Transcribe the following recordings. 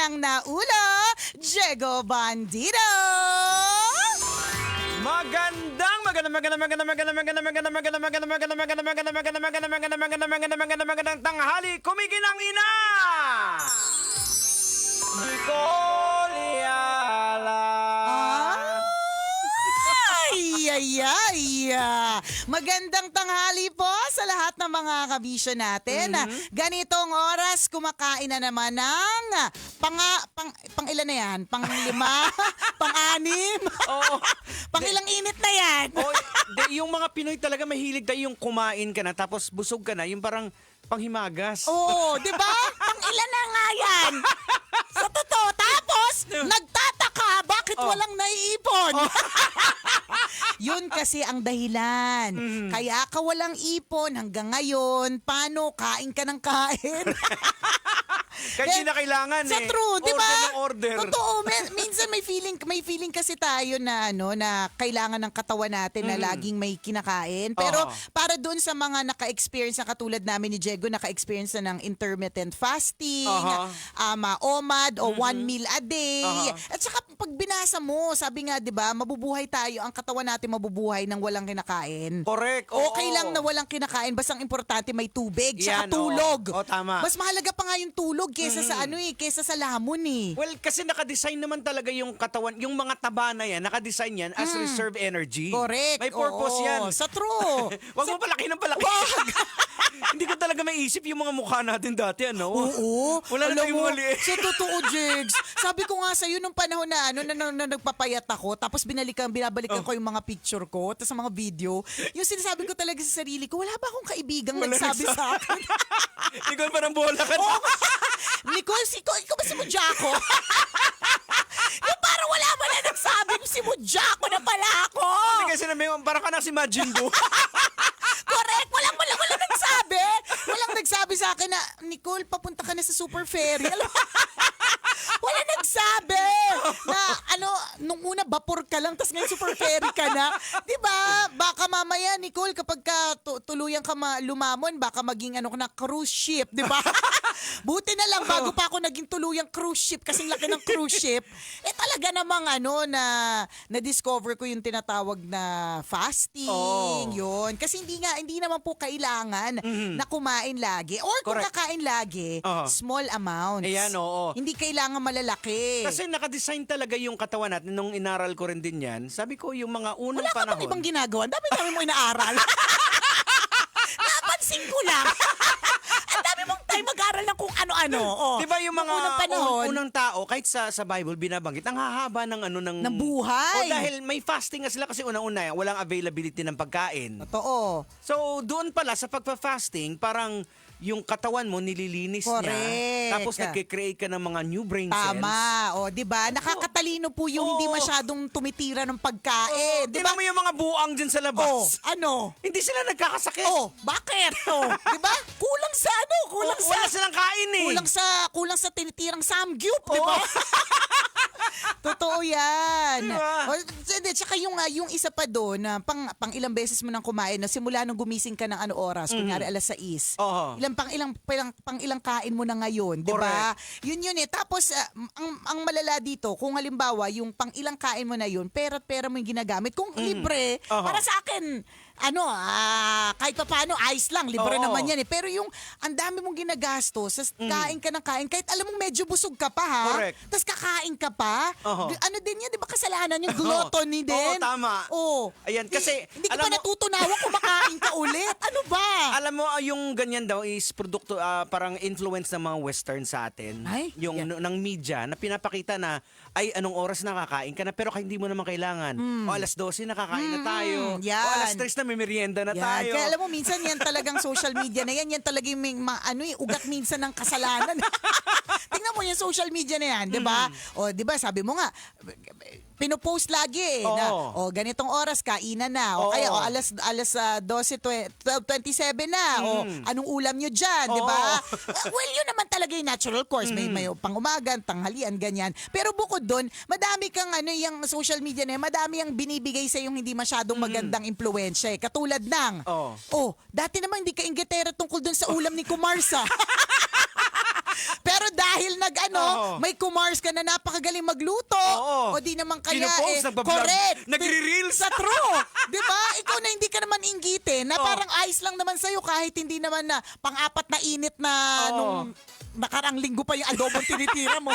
ng naulo, Diego Bandido! Magandang tanghali, kumikinang ina! Nicoliala! Ay! Magandang tanghali po sa lahat ng mga kabisyo natin. Ganitong oras, kumakain na naman ng pang ilan na yan? Pang 5? Pang 6? Oo. Pang ilang init na yan? Yung mga Pinoy talaga mahilig tayo yung kumain ka na tapos busog ka na, yung parang panghimagas. Oo, di ba? Pang ilan na nga yan? Sa totoo. Tapos, nagtataka, bakit walang naiipon? Yun kasi ang dahilan. Kaya ka walang ipon hanggang ngayon. Paano? Kain ka ng kain. Kasi hindi na kailangan Sa true, di ba? Order ng order. Totoo. Minsan may feeling kasi tayo na na kailangan ng katawan natin na laging may kinakain. Pero para doon sa mga naka-experience na katulad namin ni Diego, naka-experience na ng intermittent fasting, OMAD o 1 meal a day. At saka pag binasa mo, sabi nga 'di ba, mabubuhay tayo, ang katawan natin mabubuhay ng walang kinakain. Correct. Oo. Okay lang na walang kinakain, basta ang importante may tubig, Yan, saka tulog. oo, tama. Mas mahalaga pa nga yung tulog kaysa sa kaysa sa lamon eh. Well, kasi naka-design naman talaga yung katawan, yung mga taba na yan, naka-design yan as reserve energy. Correct. May purpose Oo. yan. Sa true. Wag mo palaki ng palaki. Hindi ko talaga maisip yung mga mukha natin dati, ano? Oo. Wala na Alam tayong mo, mali. sa totoo, Jigs. Sabi ko nga sa'yo nung panahon na na nagpapayat ako, tapos binabalikan ko yung mga picture ko, tapos mga video, yung sinasabi ko talaga sa sarili ko, wala ba akong kaibigang nagsabi sa akin? Ikaw parang bola ka na. Nicole, ikaw ba si Mujako? Yung parang wala mo na nagsabi ko si Mujako na pala ako. Hindi kasi parang ka na si Majin Buu. Correct! Walang nagsabi! Walang nagsabi sa akin na, Nicole, papunta ka na sa Super Ferry. Wala nagsabi na nung una vapor ka lang tapos ngayon Super Ferry ka na. 'Di ba? Baka mamaya Nicole kapag ka tuluyan ka lumamon baka maging na cruise ship, 'di ba? Buti na lang bago pa ako naging tuluyang cruise ship kasing laki ng cruise ship. Talaga namang na discover ko yung tinatawag na fasting. Yun. Kasi hindi naman po kailangan na kumain lagi or kung Correct. kakain lagi, small amounts. Ayan, oo. Hindi kailangan malalaki. Kasi naka-design talaga yung katawan natin. Nung inaral ko rin din yan, sabi ko yung mga unang wala ka panahon. bang ibang ginagawa? Ang dami mo inaaral. Napansin ko lang. Ang dami mong time mag-aral ng kung ano-ano. Di ba yung mga unang panahon, unang tao, kahit sa Bible binabanggit, ang hahaba ng buhay. dahil may fasting nga sila kasi unang-una, walang availability ng pagkain. Totoo. So, doon pala sa pagpa-fasting, parang yung katawan mo nililinis Correct. niya. Tapos nagke-create ka ng mga new brain cells. Tama. O, di ba? Nakakatalino po yung hindi masyadong tumitira ng pagkain. Di ba? Tingnan mo yung mga buang dyan sa labas. Hindi sila nagkakasakit. Bakit? Di ba? Kulang sa Wala silang kain eh. Kulang sa tinitirang samgyup, di ba? Totoo yan. Diba? Tsaka yung isa pa doon, pang ilang beses mo nang kumain, na simula nung gumising ka ng oras, kunyari alas 6. Pang ilang kain mo na ngayon, di ba? Yun eh. Tapos, ang malala dito, kung halimbawa, yung pang ilang kain mo na yun, pera mo yung ginagamit. Kung libre, para sa akin, kahit pa paano, ayos lang, libre naman yan eh. Pero yung, ang dami mong ginagastos, kain ka ng kain, kahit alam mong medyo busog ka pa ha, Correct. tapos kakain ka pa, ano din yan, di ba kasalanan yung gluttony din? Oo, tama. Ayan, kasi, hindi ka alam pa mo- natutunawan kumakain ka ulit. Ano ba? Alam mo, yung ganyan daw is produkto, parang influence ng mga western sa atin. Ay, yung ng media na pinapakita na, ay, anong oras nakakain ka na, pero hindi mo naman kailangan. O alas 12 nakakain na tayo. yan. O alas 3 na may merienda na tayo. Kaya alam mo, minsan yan talagang social media na yan talaga yung ugat minsan ng kasalanan. Tingnan mo yung social media na yan, di ba? O, di ba, sabi mo nga, pinopost lagi na ganitong oras kainan na o kaya alas 12:27 na o anong ulam nyo diyan, di ba? Well, yun naman talaga yung natural course, may pang-umaga, tanghalian, ganyan. Pero bukod doon, madami kang yung social media na madami ang binibigay sa yung hindi masyadong magandang impluwensya. Katulad ng dati naman hindi ka ingetera tungkol doon sa ulam ni Kumarsa. Pero dahil Oo. may kumars ka na napakagaling magluto, Oo. o di naman kaya Pinopost, nagbablog, correct. nagre-reels. Sa true. Di ba? Ikaw na hindi ka naman inggitin, na Oo. parang ayos lang naman sa'yo kahit hindi naman na pang-apat na init na Oo. nung nakarang linggo pa yung adobong tinitira mo.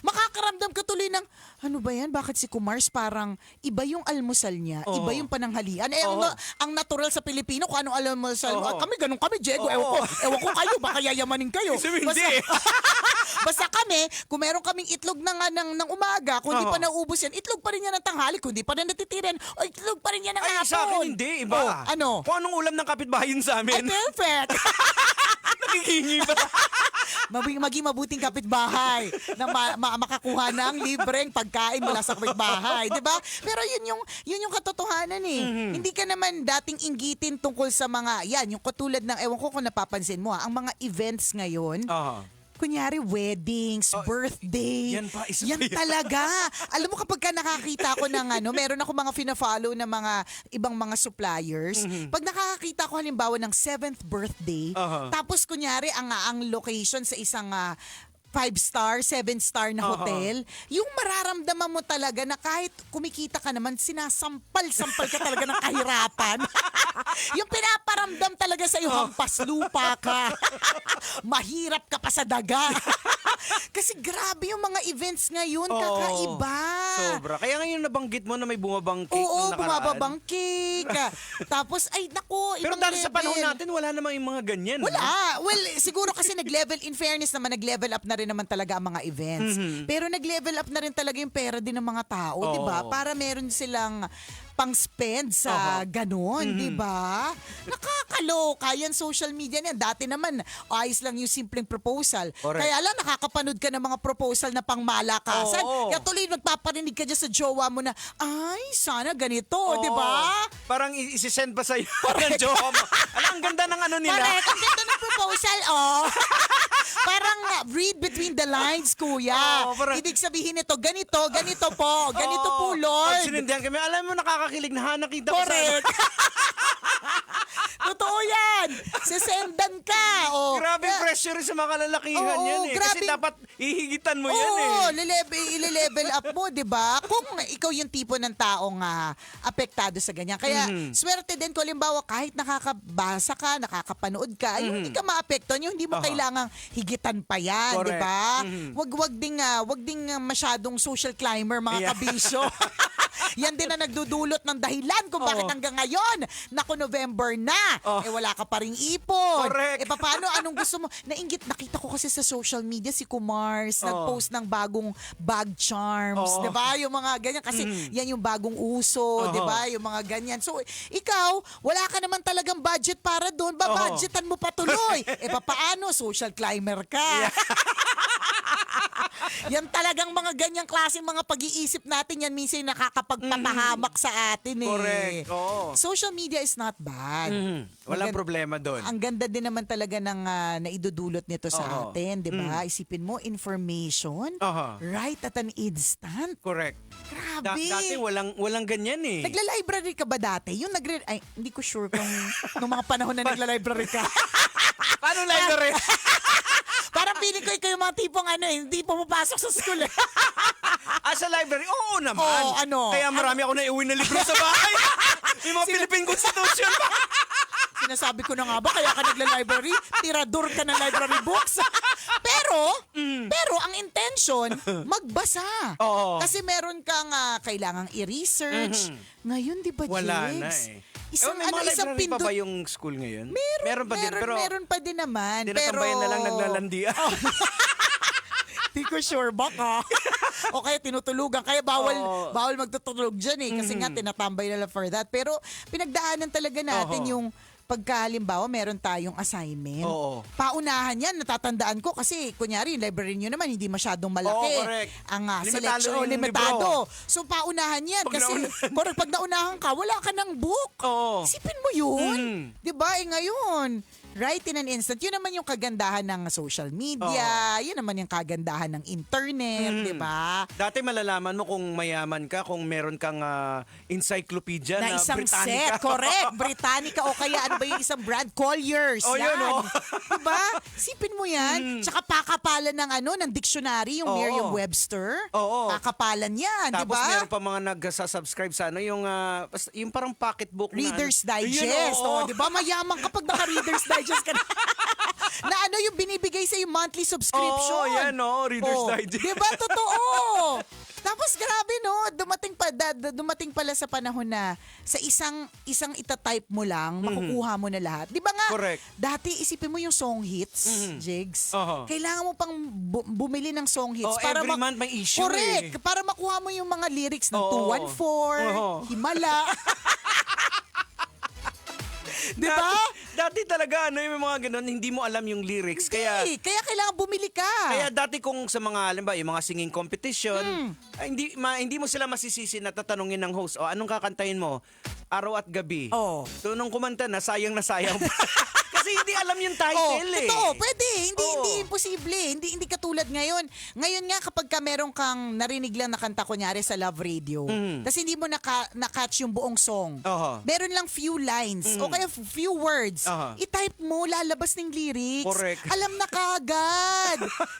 Makakaramdam ka tuloy ng, ano ba yan? Bakit si Kumars parang iba yung almusal niya, Oo. iba yung pananghalian. Oo. Ang natural sa Pilipino, kung anong almusal mo. Oo. Kami, ganun kami, Diego. Oo. Ewan ko kayo, baka yayamanin kayo. Kasi hindi. Basta kami, kung meron kaming itlog ng umaga, kung di Oo. pa naubos yan, itlog pa rin yan ng tanghali. Kung di pa rin natitiran, o itlog pa rin yan ng Ay, hapon. sa akin hindi. Iba. Oh, ano? Kung anong ulam ng kapitbahay yun sa Ay, amin. perfect. Nakikingi pa. Maging mabuting kapitbahay na makakuha ng libreng pagkain mula sa kapitbahay, 'di ba? Pero yun yung katotohanan eh. Hindi ka naman dating inggitin tungkol sa mga yung katulad ng ewan ko kung napapansin mo ang mga events ngayon. Kunyari, weddings, birthday. yan pa, isa Yan pa yan. talaga. Alam mo kapag ka nakakita ko ng meron ako mga fina-follow na mga ibang mga suppliers. Pag nakakakita ko halimbawa ng 7th birthday, tapos kunyari ang location sa isang 5-star, 7-star na hotel, yung mararamdaman mo talaga na kahit kumikita ka naman, sinasampal-sampal ka talaga ng kahirapan. Yung pinaparamdam talaga sa'yo, hampas lupa ka. Mahirap ka pa sa daga. Kasi grabe yung mga events ngayon, kakaiba. Sobra. Kaya ngayon nabanggit mo na may bumabang cake Oo, nung nakaraan. bumababang cake. Tapos, ay naku, Pero ibang dahil sa panahon level. natin, wala namang yung mga ganyan. Wala. Well, siguro kasi in fairness naman, nag-level up na rin naman talaga ang mga events. Pero nag-level up na rin talaga yung pera din ng mga tao, di ba? Oo. Para meron silang pang-spend sa ganon, di ba? Nakakaloka yan, social media niyan. Dati naman, ayos lang yung simpleng proposal. Correct. Kaya lang, nakakapanood ka ng mga proposal na pangmalakasan. Oo. Kaya tuloy magpaparinig ka dyan sa jowa mo na, ay, sana ganito, Oo. di ba? Parang isi-send pa sa'yo ng jowa mo. Alam, ang ganda ng ano nila. Correct. Ang ganda ng proposal, Parang read between the lines, kuya. Oo, parang- Ibig sabihin nito, ganito po. Ganito po, Lord. Pag sinindihan kami, alam mo, nakakakilig na nakita ko sa... Correct. Totoo yan. Sisendan ka. Grabe pressure sa mga kalalakihan Oo, yan eh. Kasi grabe. dapat ihigitan mo yan eh. Oo, ile-level up mo, di ba? Kung ikaw yung tipo ng taong apektado sa ganyan. Kaya, swerte din ko, halimbawa, kahit nakakabasa ka, nakakapanood ka, yung hindi ka maapektuhan, yung hindi mo kailangang higitan pa yan, di Correct. ba? Wag ding masyadong social climber, mga kabisyo. Yan din na nagdudulot ng dahilan kung bakit hanggang ngayon, naku, November na, wala ka pa ring ipon. Correct. Paano, anong gusto mo? Nakita ko kasi sa social media si Kumars, nag-post ng bagong bag charms, di ba? Yung mga ganyan, kasi yan yung bagong uso, di ba? Yung mga ganyan. So, ikaw, wala ka naman talagang budget para doon, babudgetan mo pa tuloy. Paano? Social climber ka. Yan talagang mga ganyang klaseng mga pag-iisip natin, yan minsan nakakapagpapahamak sa atin eh. Correct, oo. Social media is not bad. Walang Ang problema doon. Ang ganda din naman talaga ng naidudulot nito sa Oo. atin, di ba? Isipin mo, information, right at an instant. Correct. Grabe. Dati walang ganyan eh. Nagla-library ka ba dati? Ay, hindi ko sure kung nung mga panahon na nagla-library ka. Paano library? Parang feeling ko ikaw yung mga tipong hindi pumapasok sa school eh. Sa library? Oo naman. Oo, Kaya marami ako na iuwi na libro sa bahay. May mga Philippine Constitution pa. Sinasabi ko na nga ba, kaya ka nagla-library? Tirador ka ng library books. Pero ang intention, magbasa. Oo. Kasi meron kang kailangang i-research. Ngayon, di ba, Wala Jigs? na eh. Isang, may mga isang library pa pindot. ba yung school ngayon? Meron pa din. Pero meron pa din naman. tinatambayan na lang naglalandian. Di ko sure, baka. O kaya tinutulugan. Kaya bawal magtutulog dyan eh. Kasi nga tinatambay na lang for that. Pero pinagdaanan talaga natin yung pagkahalimbawa, meron tayong assignment. Oo. Paunahan yan, natatandaan ko kasi kunyari, yung library nyo naman hindi masyadong malaki. Oo, correct. Ang Limitado selection, yung limitado. libro. So paunahan yan Pag kasi correct, pag naunahan ka, wala ka ng book. Oo. Isipin mo yun. Di ba? Ngayon, right in an instant. Yun naman yung kagandahan ng social media, yun naman yung kagandahan ng internet, di ba? Dati malalaman mo kung mayaman ka, kung meron kang encyclopedia Na na isang Britannica. set, correct. Britannica o kaya ano ba yung isang brand? Colliers. Oh, yun, oh. Diba? Sipin mo yan. Tsaka pakapalan ng dictionary, yung Oo. Merriam-Webster. Oo. Pakapalan yan, di Tapos ba? meron pa mga nag-subscribe sa yung parang pocketbook Reader's na Digest. Yun, oo. Di ba? Mayaman kapag naka-Reader's Digest ka na. Na yung binibigay sa yung monthly subscription. Oo, yan, Reader's Oh, Digest. di ba? Totoo. Tapos grabe dumating pala sa panahon na sa isang itatype mo lang, makukuha mo na lahat. Di ba nga, Correct. dati isipin mo yung song hits, Jigs. Oho. Kailangan mo pang bumili ng song hits. Oh, every month may issue Correct. Para makuha mo yung mga lyrics ng Oo. 214, Oo. Himala. Di ba? Dati talaga, yung mga ganun, hindi mo alam yung lyrics. Kaya Kailangan bumili ka. Kaya dati kung sa mga, alam ba, yung mga singing competition, ay, hindi mo sila masisisi na tatanungin ng host, anong kakantahin mo? Araw at gabi. Oh. So nung kumanta na sayang. Kasi hindi alam yung title Totoo, pwede. Hindi Oo. imposible. Hindi katulad ngayon. Ngayon nga kapag meron kang narinig lang na kanta kunyari sa Love Radio, tapos hindi mo na-catch yung buong song. Oho. Meron lang few lines o kaya few words. Aha. I-type mo, lalabas ng lyrics. Correct. Alam na kagad.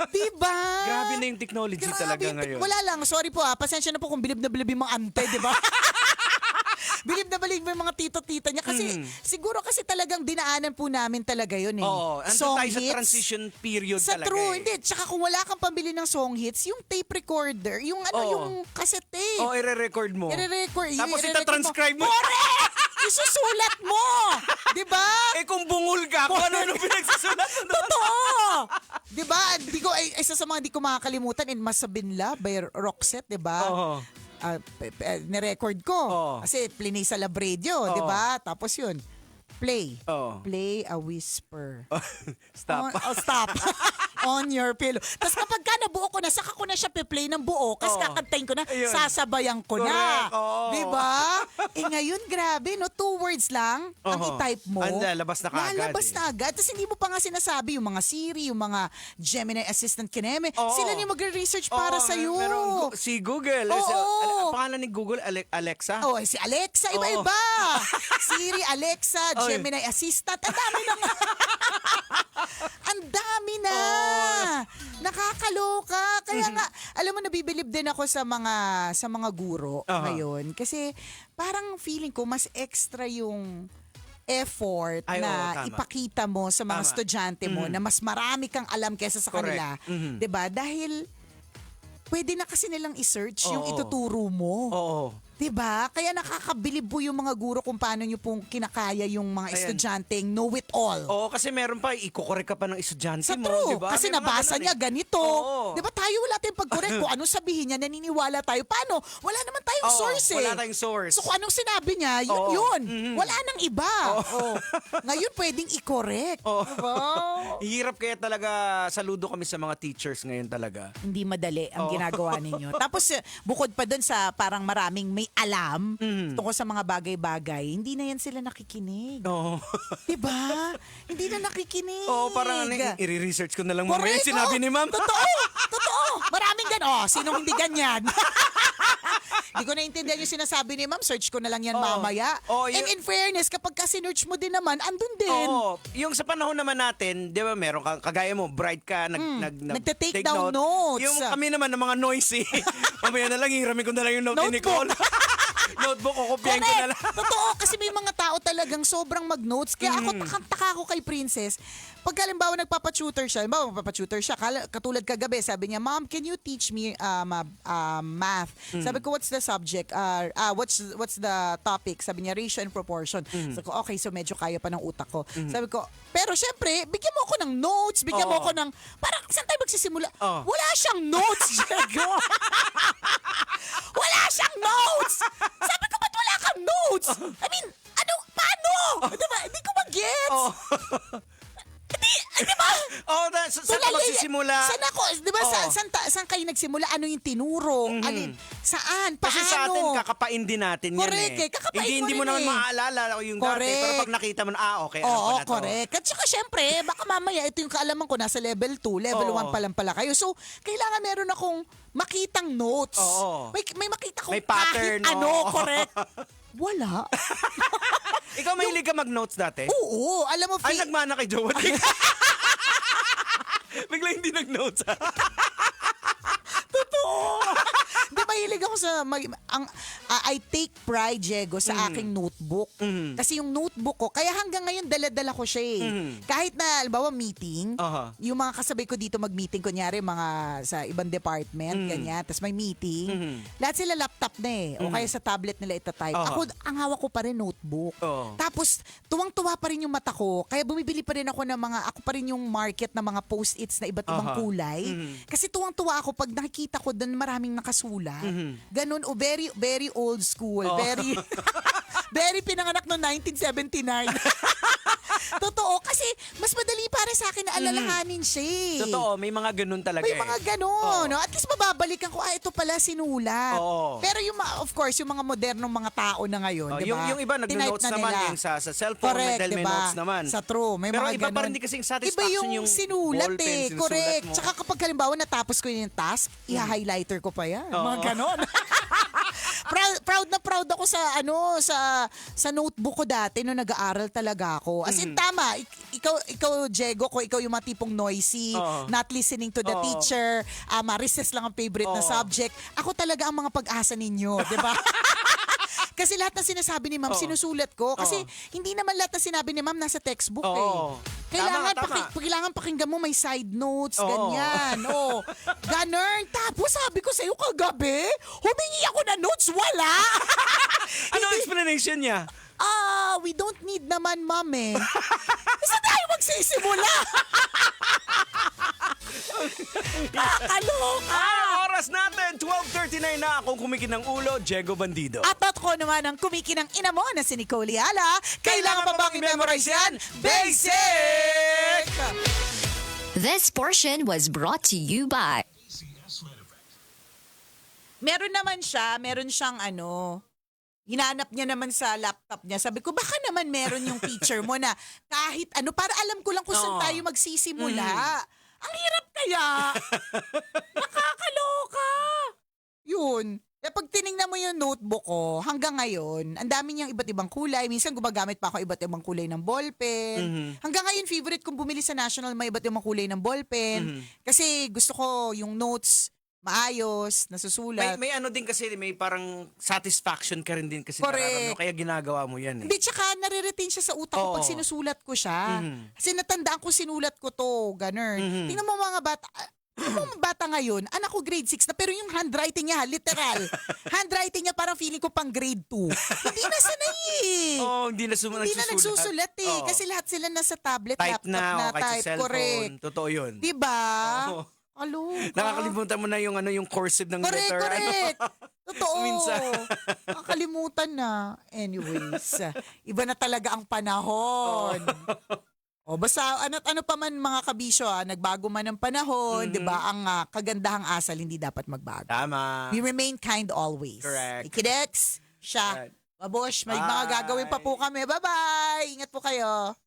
Diba? Grabe na yung technology talaga ngayon. Wala lang. Sorry po pasensya na po kung bilib na bilib yung mga ante, di ba? Bilib na bilib yung mga tito-tita niya. Kasi siguro kasi talagang dinaanan po namin talaga yun eh. Oo, andun Song tayo sa hits. transition period Sa talaga true, eh. hindi. Tsaka kung wala kang pambili ng song hits, yung tape recorder, yung Oo. yung cassette tape. O, i-record mo. I-record. Tapos i-record ita-transcribe mo. Correct! Isusulat mo! Di ba? Kung bungol ka, kung ano pinagsusulat mo. Totoo! Di ba? Isa sa mga di ko makakalimutan, It Must Have Been Love by Roxette, di ba? Oo. Nirecord ko. Oo. Kasi plinay sa Lab Radio, Oo. di ba? Tapos yun, play. Oo. Play a whisper. Stop. Stop. On your pillow. Tapos kapag nabuo ko na, saka ko na siya pe-play ng buo, kasi Oo. kakantayin ko na, Ayun. sasabayan ko na. Correct. Oo. Di ba? Ngayon, grabe, 2 words lang ang Oo. i-type mo. Ang lalabas na kaagad, Lalabas eh. na agad. Tapos hindi mo pa nga sinasabi yung mga Siri, yung mga Gemini Assistant Kineme. Oo. Sila yung magre-research para Oo, sa'yo. si Google. Oo. Pangalan ni Google, Alexa? Oh, si Alexa, iba-iba. Siri, Alexa, Oy. Gemini Assistant. Ang dami na nga. Ang dami na. Nakakaloka. Kaya nga, alam mo, nabibilib din ako sa mga guro Aha. ngayon. Kasi parang feeling ko mas extra yung effort Ay, na oo, tama. ipakita mo sa mga Tama. estudyante mo na mas marami kang alam kesa sa Correct. kanila. Mhm. 'Di ba? Dahil pwede na kasi nilang i-search yung Oo. ituturo mo. Oo. Diba? Kaya nakakabilib po yung mga guro kung paano nyo pong kinakaya yung mga Ayan. estudyanteng know-it-all. Oo, kasi meron pa, iko-correct ka pa ng estudyante Sa mo, true, di ba? kasi May mga nabasa ganun niya eh. ganito. Oo. Di ba tayo wala tayong pag-correct kung anong sabihin niya, naniniwala tayo. Paano? Wala naman tayong Oo, source eh. wala tayong source. So kung anong sinabi niya, yun Oo. yun. Mhm. Wala nang iba. Oo. Ngayon pwedeng i-correct. Oo. Diba? Hirap kaya talaga, saludo kami sa mga teachers ngayon talaga. Hindi madali ang Oo. ginagawa ninyo. Tapos bukod pa dun sa parang maraming may alam tungkol sa mga bagay-bagay, hindi na yan sila nakikinig. Oo. Diba? Hindi na nakikinig. Oo, parang i-research ko na lang mamaya Correct, sinabi ni ma'am. Totoo. Totoo. Maraming gano'n. Sinong hindi ganyan? Hindi ko naintindihan yung sinasabi ni ma'am. Search ko na lang yan Oo. mamaya. Oo, And in fairness, kapag ka-search mo din naman, andun din. Oo. Yung sa panahon naman natin, di ba, meron kang, kagaya mo, bright ka, Nagte-take down notes. Yung kami naman ng mga noisy. Mamaya na lang, hiramin ko na lang yung note ni Notebook. Nicole. Notebook, kukopyahin ko na lang. Totoo, kasi may mga tao talagang sobrang mag-notes. Kaya ako, taka ako kay Princess. Pag halimbawa nagpapatutor siya, katulad kagabi, sabi niya, Mom, can you teach me math? Sabi ko, what's the subject? What's the topic? Sabi niya, ratio and proportion. Sabi ko, okay, so medyo kaya pa ng utak ko. Sabi ko, pero syempre, bigyan mo ako ng notes, bigyan mo Oo. ako ng, parang saan tayo magsisimula? Oo. Wala siyang notes, Diego. Wala siyang notes! Sabi ko, ba't wala kang notes? I mean, paano? Diba? Hindi ko mag-gets. Oo. Hindi Di ba? Oh, saan ka magsisimula? Saan ako? Di ba? Oo. Saan kayo nagsimula? Ano yung tinuro? Alin? Saan? Paano? Kasi sa atin, kakapain din natin Correct, yan eh. kakapain Hindi mo mo rin naman eh. maaalala yung dati. Correct. Pero pag nakita mo na, okay, alam ko Oo, na to. correct. At saka syempre, baka mamaya ito yung kaalaman ko nasa level 2, level Oo. 1 pa lang pala kayo. So, kailangan meron akong makitang notes. Oo. May makita kong May pattern, kahit ano, oo. correct. Wala. Ikaw mahilig ka mag-notes dati? Oo, alam mo, Ay, nagmana kay Jowa. Bigla hindi nag-notes. totoo. Di ba, hilig ako sa, I take pride, Diego, sa aking notebook. Kasi yung notebook ko, kaya hanggang ngayon dala-dala ko siya eh. Kahit na, halimbawa, meeting, Aha. yung mga kasabay ko dito mag-meeting, kunyari, mga sa ibang department, ganyan, tapos may meeting, lahat sila laptop na eh, o kaya sa tablet nila itatype. Aha. Ako, ang hawak ko pa rin notebook. Oo. Tapos, tuwang-tuwa pa rin yung mata ko, kaya bumibili pa rin ako ng mga, ako pa rin yung market ng mga post-its na iba't ibang Aha. kulay. Kasi tuwang-tuwa ako pag nakikita ko doon maraming nakasulat. Ganun, o very, very old school. Oh. Very, very pinanganak noong 1979. Totoo, kasi mas madali para sa akin na alalahanin siya eh. Totoo, may mga ganun talaga May mga ganun. Oo. No? At least mababalikan ko, ito pala sinulat. Oo. Pero yung, of course, yung mga modernong mga tao na ngayon, Oh, di ba? yung iba nag-notes naman yung sa cellphone, Correct, dahil may diba? notes naman. Sa true, may Pero mga iba ganun. pa rin din kasing satisfaction Iba yung sinulat ballpen, eh. sinusulat Correct. mo. Tsaka kapag halimbawa natapos ko yung task, i-highlighter ko pa yan. Mga Oo. ganon. proud na proud ako sa sa notebook ko dati nung nag-aaral talaga ako. As in tama, ikaw Diego, ko ikaw yung mga tipong noisy, Oo. not listening to the Oo. teacher, recess lang ang favorite na Oo. subject. Ako talaga ang mga pag-asa ninyo, 'di ba? Kasi lahat ng sinasabi ni ma'am, Oo. sinusulat ko. Kasi Oo. hindi naman lahat ng sinabi ni ma'am nasa textbook Oo. eh. Kailangan, Tama. kailangan pakinggan mo, may side notes, Oo. ganyan. Oh. Ganun. Tapos sabi ko sa'yo kagabi, humingi ako ng notes, wala. Ano explanation niya? We don't need naman, ma'am eh. Saan tayo magsisimula? Nakakaloka. Oras natin, 12:39 na. Akong kumikinang ulo, Diego Bandido. At ko naman ang kumikinang ina mo na si Nicole Ala. Kailangan pa bang i-memorize yan? Basic! This portion was brought to you by Meron naman siya, meron siyang hinanap niya naman sa laptop niya. Sabi ko, baka naman meron yung feature mo na kahit ano, para alam ko lang kung saan Oo. tayo magsisimula. Ang hirap kaya. Nakakaloka. Yun. Eh, pag tinignan mo yung notebook ko, hanggang ngayon, ang dami niyang iba't ibang kulay. Minsan gumagamit pa ako iba't ibang kulay ng ballpen. Hanggang ngayon, favorite kong bumili sa National, may iba't ibang kulay ng ballpen. Kasi gusto ko yung notes maayos, nasusulat. May ano din kasi, may parang satisfaction ka rin din kasi Correct. nararamdaman. Kaya ginagawa mo yan eh. Hindi, tsaka nare-retain siya sa utak ko Oo. pag sinusulat ko siya. Kasi natandaan ko sinulat ko to, ganun. Tingnan mo mga bata, ngayon, anak ko grade 6 na, pero yung handwriting niya, literal. Handwriting niya parang feeling ko pang grade 2. Hindi na sanay eh. Hindi na Hindi na nagsusulat eh. Oo. Kasi lahat sila nasa tablet, type laptop na, o kahit type. sa cellphone. Correct. Totoo yun. Diba? Oo. Aloka. Nakakalimutan mo na yung cursive ng letter. Correct. Totoo. Minsan. Nakakalimutan na. Anyways, iba na talaga ang panahon. O basta ano pa man mga kabisyo, nagbago man ang panahon, 'di ba? Ang kagandahang asal hindi dapat magbago. Tama. We remain kind always. Correct. Ikidex, siya. Right. Babosh, may Bye. mga gagawin pa po kami. Bye-bye! Ingat po kayo.